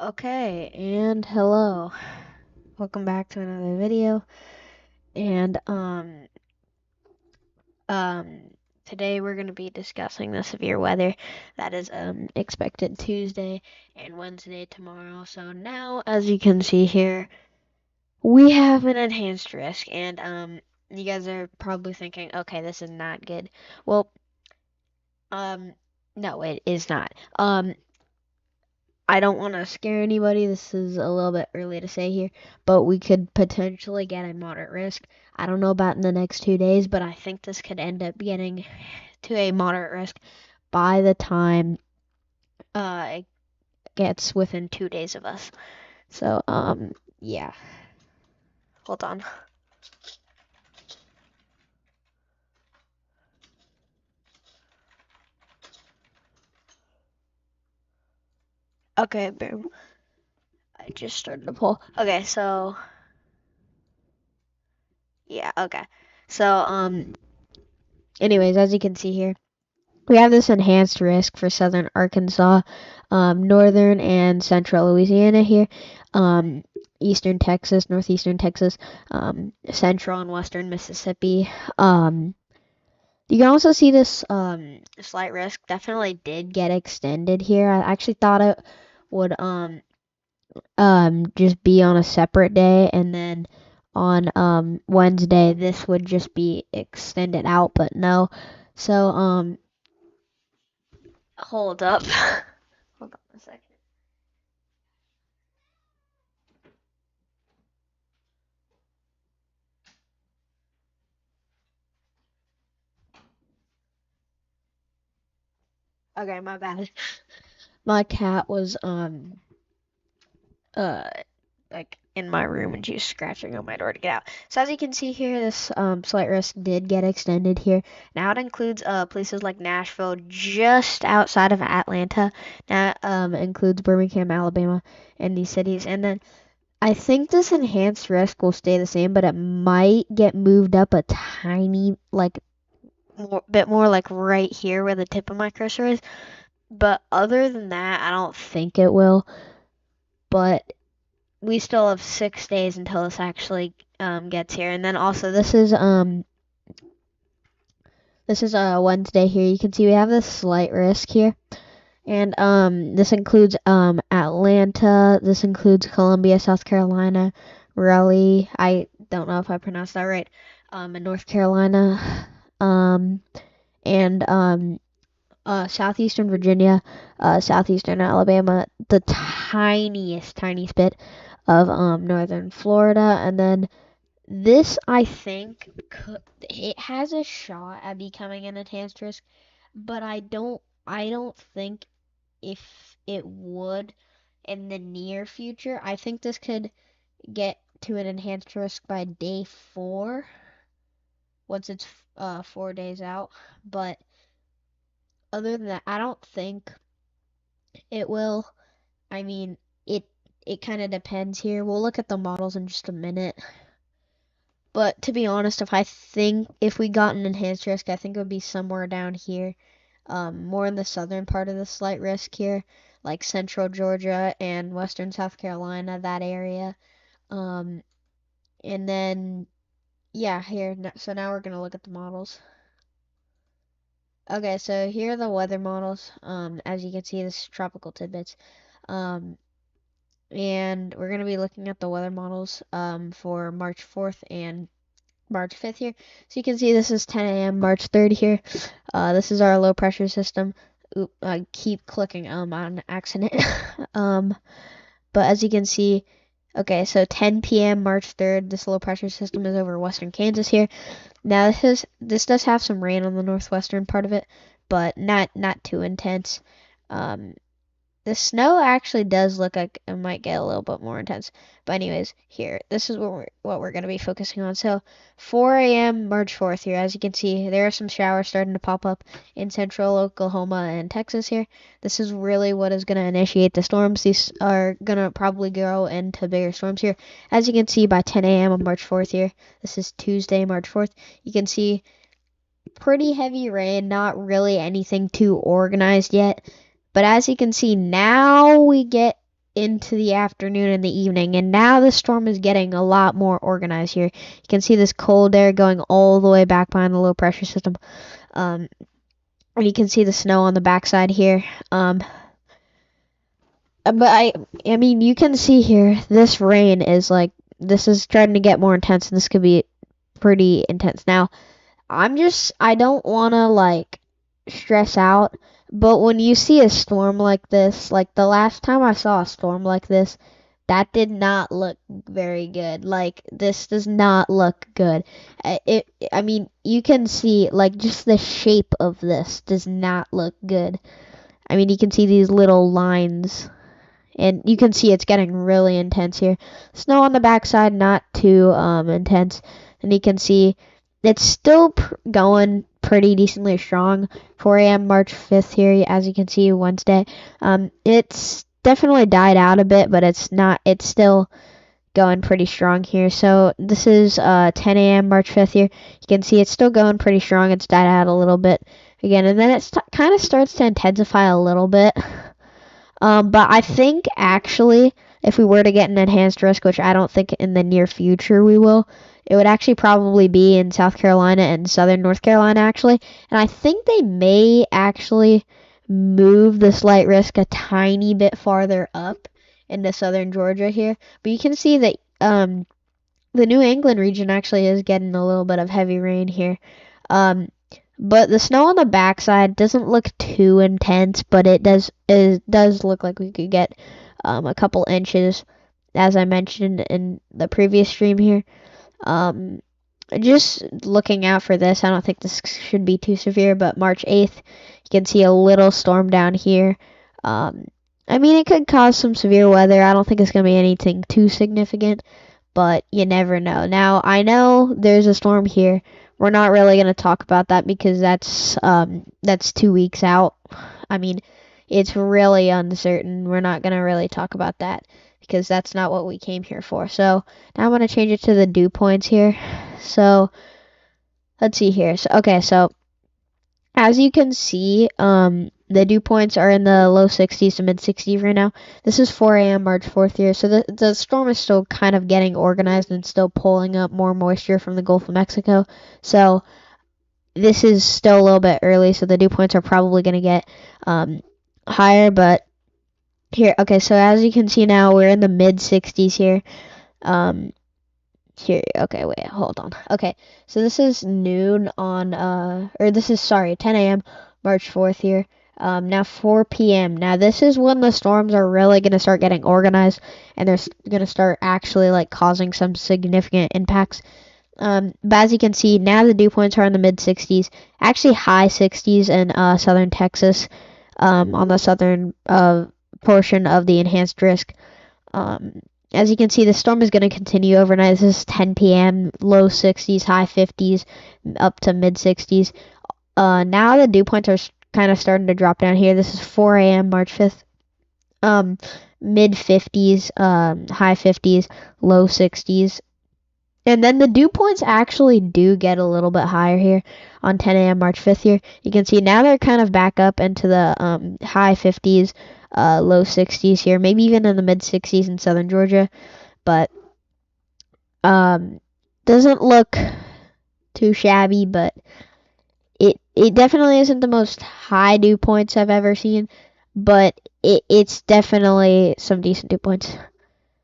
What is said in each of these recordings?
Okay, and hello. Welcome back to another video. And um today we're going to be discussing the severe weather that is expected Tuesday and Wednesday tomorrow. So now, as you can see here, we have an enhanced risk, and you guys are probably thinking, "Okay, this is not good." Well, um no, it is not. I don't want to scare anybody. This is a little bit early to say here, but we could potentially get a moderate risk. I don't know about in the next 2 days, but I think this could end up getting to a moderate risk by the time it gets within 2 days of us. So, yeah. Hold on. Okay, boom. I just started the poll. Okay, so yeah, okay. So, anyways, as you can see here, we have this enhanced risk for southern Arkansas, northern and central Louisiana here, eastern Texas, northeastern Texas, central and western Mississippi. You can also see this slight risk definitely did get extended here. I actually thought it would just be on a separate day, and then on Wednesday this would just be extended out, but no. So hold up. Hold on a second. Okay, my bad. My cat was uh like in my room and she was scratching on my door to get out. So as you can see here, this slight risk did get extended here. Now it includes places like Nashville, just outside of Atlanta. Now includes Birmingham, Alabama, and these cities. And then I think this enhanced risk will stay the same, but it might get moved up a tiny, like bit more, like right here where the tip of my cursor is. But other than that, I don't think it will. But we still have 6 days until this actually gets here. And then also this is a Wednesday here. You can see we have this slight risk here. And this includes Atlanta, this includes Columbia, South Carolina, Raleigh, I don't know if I pronounced that right, in North Carolina, and southeastern Virginia, southeastern Alabama, the tiniest bit of northern Florida, and then this I think it has a shot at becoming an enhanced risk, but I don't think if it would in the near future. I think this could get to an enhanced risk by day 4 once it's 4 days out, but other than that, I don't think it will. I mean, it kind of depends here. We'll look at the models in just a minute. But to be honest, if we got an enhanced risk, I think it would be somewhere down here, more in the southern part of the slight risk here, like central Georgia and western South Carolina, that area. Um, and then yeah, here. So now we're gonna look at the models. Okay, so here are the weather models. As you can see, this is tropical tidbits. Um, and we're going to be looking at the weather models for March 4th and March 5th here. So you can see this is 10 a.m. March 3rd here. This is our low pressure system. Oop, I keep clicking on accident. But as you can see, okay, so 10 p.m. March 3rd, this low pressure system is over western Kansas here. Now this does have some rain on the northwestern part of it, but not too intense. Um, the snow actually does look like it might get a little bit more intense. But anyways, here, this is what we're going to be focusing on. So 4 a.m. March 4th here, as you can see, there are some showers starting to pop up in central Oklahoma and Texas here. This is really what is going to initiate the storms. These are going to probably grow into bigger storms here. As you can see by 10 a.m. on March 4th here, this is Tuesday, March 4th, you can see pretty heavy rain, not really anything too organized yet. But as you can see, now we get into the afternoon and the evening, and now the storm is getting a lot more organized here. You can see this cold air going all the way back behind the low pressure system, and you can see the snow on the backside here. But I mean, you can see here, this rain is like, this is starting to get more intense, and this could be pretty intense. Now, I don't want to like stress out, but when you see a storm like this, like the last time I saw a storm like this, that did not look very good. Like, this does not look good. I mean, you can see, like, just the shape of this does not look good. I mean, you can see these little lines, and you can see it's getting really intense here. Snow on the backside, not too intense, and you can see it's still going pretty decently strong. 4 a.m. March 5th here, as you can see, Wednesday. It's definitely died out a bit, but it's still going pretty strong here. So this is 10 a.m. March 5th here. You can see it's still going pretty strong. It's died out a little bit again, and then it kind of starts to intensify a little bit. But I think actually, if we were to get an enhanced risk, which I don't think in the near future we will, it would actually probably be in South Carolina and southern North Carolina, actually. And I think they may actually move the slight risk a tiny bit farther up into southern Georgia here. But you can see that the New England region actually is getting a little bit of heavy rain here. But the snow on the backside doesn't look too intense, but it does look like we could get a couple inches, as I mentioned in the previous stream here. Just looking out for this. I don't think this should be too severe, but March 8th, you can see a little storm down here. I mean, it could cause some severe weather. I don't think it's going to be anything too significant, but you never know. Now, I know there's a storm here. We're not really going to talk about that because that's 2 weeks out. I mean, it's really uncertain. We're not going to really talk about that because that's not what we came here for. So now I'm going to change it to the dew points here. So let's see here. So as you can see, the dew points are in the low 60s to mid 60s right now. This is 4 a.m. March 4th here. So the storm is still kind of getting organized and still pulling up more moisture from the Gulf of Mexico. So this is still a little bit early, so the dew points are probably going to get higher. But here, okay, so as you can see now, we're in the mid 60s here. Here, okay, wait, hold on. Okay, so this is noon on, 10 a.m. March 4th here. Now 4 p.m. Now this is when the storms are really going to start getting organized, and they're going to start actually like causing some significant impacts. But as you can see, now the dew points are in the mid 60s, actually high 60s in southern Texas, on the southern portion of the enhanced risk. As you can see, the storm is going to continue overnight. This is 10 p.m., low 60s, high 50s, up to mid 60s. Now the dew points are kind of starting to drop down here. This is 4 a.m. March 5th. Mid 50s, high 50s, low 60s. And then the dew points actually do get a little bit higher here on 10 a.m. March 5th here. You can see now they're kind of back up into the high 50s, low 60s here, maybe even in the mid 60s in southern Georgia. But doesn't look too shabby, but it definitely isn't the most high dew points I've ever seen, but it's definitely some decent dew points.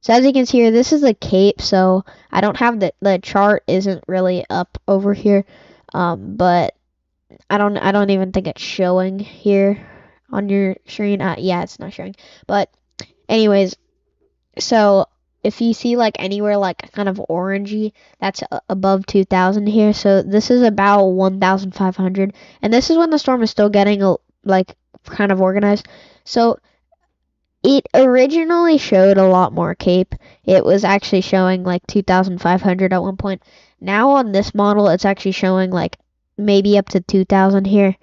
So as you can see here, this is the Cape, so I don't have the chart isn't really up over here, but I don't even think it's showing here on your screen. Yeah, it's not showing. But anyways, so if you see like anywhere like kind of orangey, that's above 2,000 here. So this is about 1,500, and this is when the storm is still getting like kind of organized. So it originally showed a lot more Cape. It was actually showing like 2,500 at one point. Now on this model, it's actually showing like maybe up to 2,000 here.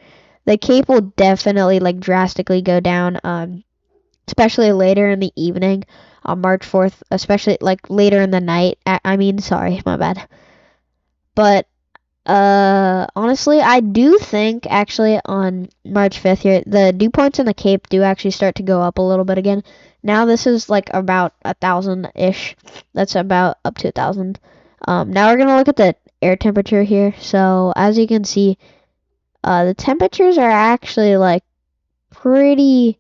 The Cape will definitely like drastically go down, especially later in the evening on March 4th, especially like later in the night. Sorry, my bad. But Honestly, I do think actually on March 5th here, the dew points in the Cape do actually start to go up a little bit again. Now this is like about 1,000-ish. That's about up to 1,000. Now we're gonna look at the air temperature here. So as you can see, the temperatures are actually like pretty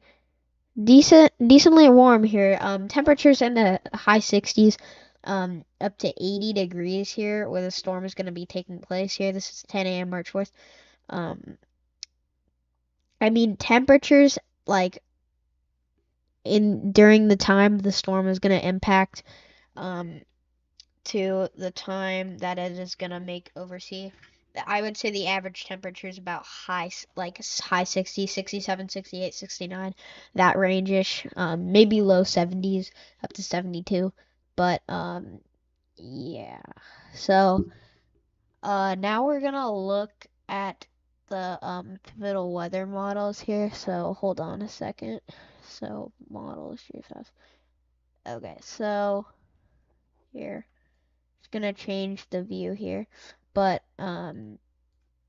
decently warm here. Temperatures in the high 60s, up to 80 degrees here, where the storm is going to be taking place here. This is 10 a.m. March 4th. Um, I mean, temperatures like in during the time the storm is going to impact, um, to the time that it is going to make oversea. I would say the average temperature is about high 60s, 67, 68, 69, that range-ish. Maybe low 70s up to 72. But yeah. So now we're gonna look at the pivotal weather models here. So hold on a second. So models GFS. Okay, so here. Just gonna change the view here. But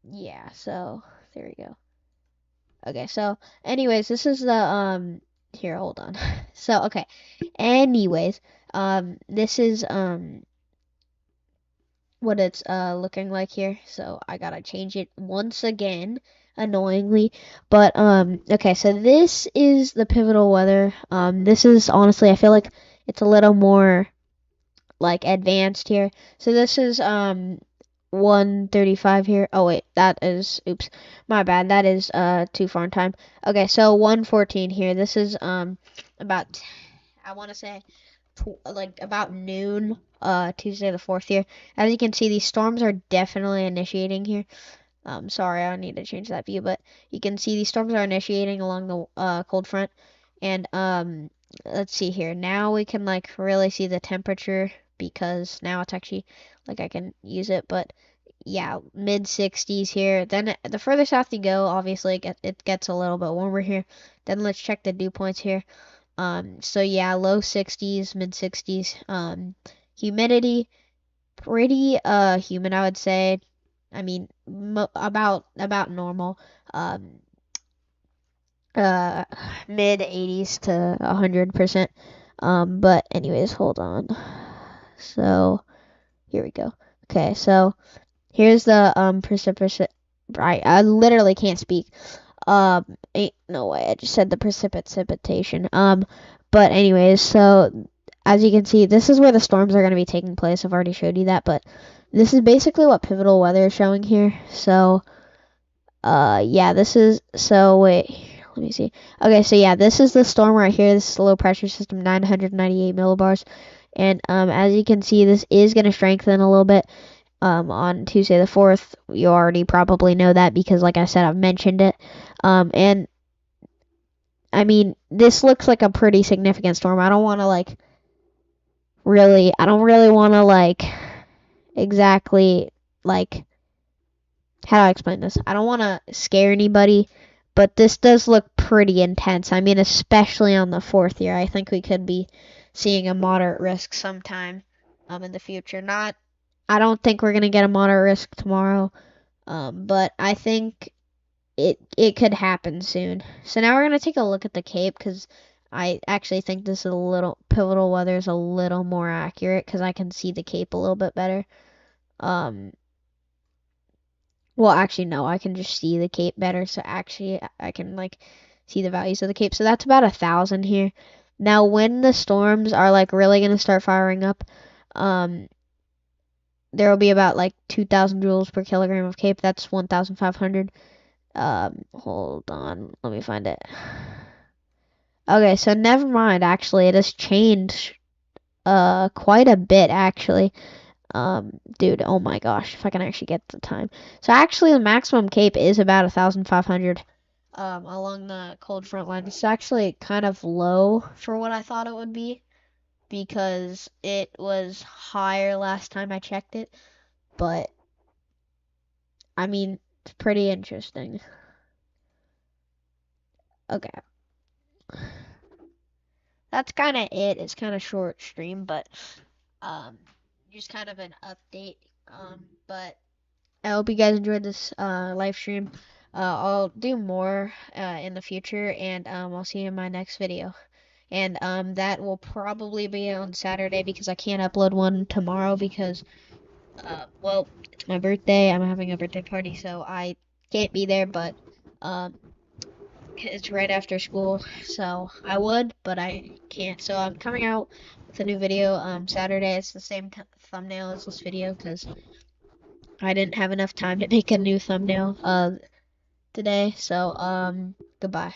yeah, so there we go. Okay, so anyways, this is the here, hold on. So okay. Anyways, this is what it's looking like here. So I gotta change it once again, annoyingly. But okay, so this is the pivotal weather. This is honestly I feel like it's a little more like advanced here. So this is 1:35 here. Oh wait, that is oops, my bad. That is too far in time. Okay, so 1:14 here. This is about I want to say like about noon Tuesday the 4th here. As you can see, these storms are definitely initiating here. Sorry, I need to change that view, but you can see these storms are initiating along the cold front. And let's see here. Now we can like really see the temperature because now it's actually like I can use it, but yeah, mid 60s here. Then the further south you go, obviously it gets a little bit warmer here. Then let's check the dew points here. So yeah, low 60s, mid 60s. Humidity pretty humid, I would say. I mean, about normal. Um, uh, mid 80s to 100%. But anyways, hold on. So here we go. Okay, so here's the precipitation. Right, I literally can't speak. Ain't no way. I just said the precipitation. But anyways, so as you can see, this is where the storms are going to be taking place. I've already showed you that, but this is basically what pivotal weather is showing here. So, yeah, this is, so wait, let me see. Okay, so yeah, this is the storm right here. This is the low pressure system, 998 millibars. And, as you can see, this is going to strengthen a little bit, on Tuesday the 4th. You already probably know that because, like I said, I've mentioned it. And I mean, this looks like a pretty significant storm. I don't want to I don't really want to exactly like, how do I explain this? I don't want to scare anybody, but this does look pretty intense. I mean, especially on the 4th year. I think we could be seeing a moderate risk sometime in the future. Not, I don't think we're going to get a moderate risk tomorrow, but I think it could happen soon. So now we're going to take a look at the Cape because I actually think this is a little pivotal weather is a little more accurate because I can see the Cape a little bit better. Um, well, actually, no, I can just see the Cape better. So actually, I can like see the values of the Cape. So that's about 1,000 here. Now, when the storms are like really gonna start firing up, um, there will be about like 2,000 joules per kilogram of Cape. That's 1,500. Hold on, let me find it. Okay, so never mind. Actually, it has changed quite a bit actually. Dude, oh my gosh, if I can actually get the time. So actually, the maximum Cape is about 1,500 along the cold front line. It's actually kind of low for what I thought it would be because it was higher last time I checked it. But I mean, it's pretty interesting. Okay, that's kind of it. It's kind of short stream, but um, just kind of an update. But I hope you guys enjoyed this live stream. I'll do more in the future, and I'll see you in my next video. And that will probably be on Saturday because I can't upload one tomorrow because well, it's my birthday. I'm having a birthday party, so I can't be there, but um it's right after school, so I would, but I can't. So I'm coming out with a new video Saturday. It's the same thumbnail as this video because I didn't have enough time to make a new thumbnail today. So goodbye.